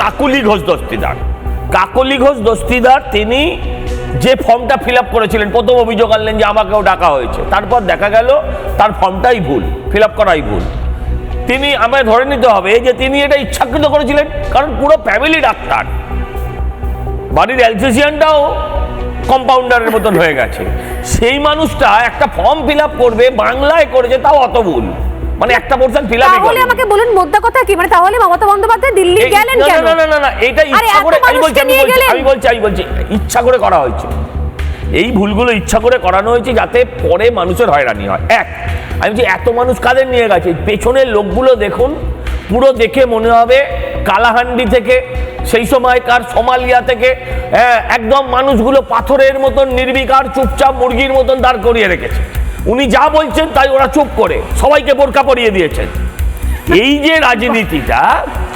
কাকলি ঘোষ দস্তিদার। কাকলি ঘোষ দস্তিদার তিনি যে ফর্মটা ফিল আপ করেছিলেন, প্রথম অভিযোগ আনলেন যে আমাকেও ডাকা হয়েছে, তারপর দেখা গেল তার ফর্মটাই ভুল, ফিল আপ করাই ভুল। তিনি আমায় ধরে নিতে হবে যে তিনি এটা ইচ্ছাকৃত করেছিলেন, কারণ পুরো ফ্যামিলি ডাক্তার, বাড়ির অ্যালসেসিয়ানটাও কম্পাউন্ডারের মতন হয়ে গেছে। সেই মানুষটা একটা ফর্ম ফিল আপ করবে, বাংলায় করেছে, তাও অত ভুল, মানে একটা পোরশন ফিল আপ। তাহলে আমাকে বলুন মোদ্দা কথা কি, মানে তাহলে মমতা বন্দ্যোপাধ্যায় দিল্লি গেলেন কেন? না না না না, এটা ইচ্ছা করে, আমি বলছি ইচ্ছা করে করা হয়েছে। এই ভুলগুলো ইচ্ছা করে করানো হয়েছে যাতে পরে মানুষের হয়রানি হয়। আমি বলছি এত মানুষ কাদের নিয়ে গেছে, পেছনের লোকগুলো দেখুন, পুরো দেখে মনে হবে কালাহান্ডি থেকে, সেই সময়কার সোমালিয়া থেকে, একদম মানুষগুলো পাথরের মতন নির্বিকার চুপচাপ মুরগির মতন দাঁড় করিয়ে রেখেছে। উনি যা বলছেন তাই ওরা চুপ করে সবাইকে বোরকা পরিয়ে দিয়েছেন। এই যে রাজনীতিটা,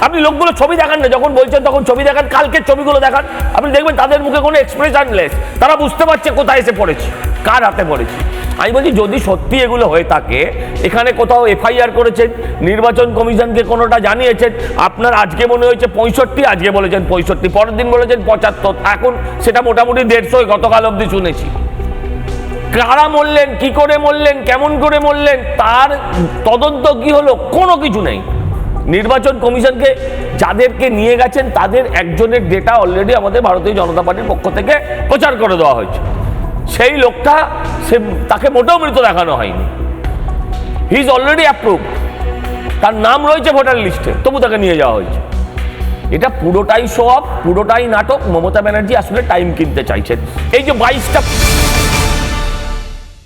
আপনি লোকগুলো ছবি দেখান না, যখন বলছেন তখন ছবি দেখান, কালকের ছবিগুলো দেখান, আপনি দেখবেন তাদের মুখে কোনো এক্সপ্রেশনলেস, তারা বুঝতে পারছে কোথায় এসে পড়েছি, কার হাতে পড়েছি। আমি বলছি যদি সত্যি এগুলো হয়ে থাকে, এখানে কোথাও এফআইআর করেছেন, নির্বাচন কমিশনকে কোনোটা জানিয়েছেন, আপনার আজকে মনে হয়েছে 65, আজকে বলেছেন 65, পরের দিন বলেছেন 75, এখন সেটা মোটামুটি 150 গতকাল অবধি শুনেছি। কারা মরলেন, কি করে মরলেন, কেমন করে মরলেন, তার তদন্ত কি হলো, কোনো কিছু নেই। নির্বাচন কমিশনকে যাদেরকে নিয়ে গেছেন তাদের একজনের ডেটা অলরেডি আমাদের ভারতীয় জনতা পার্টির পক্ষ থেকে প্রচার করে দেওয়া হয়েছে। সেই লোকটা, তাকে মোটেও মৃত দেখানো হয়নি, হি ইজ অলরেডি অ্যাপ্রুভড, তার নাম রয়েছে ভোটার লিস্টে, তবু তাকে নিয়ে যাওয়া হয়েছে। এটা পুরোটাই শো অফ, পুরোটাই নাটক। মমতা ব্যানার্জি আসলে টাইম কিনতে চাইছেন। এই যে 22টা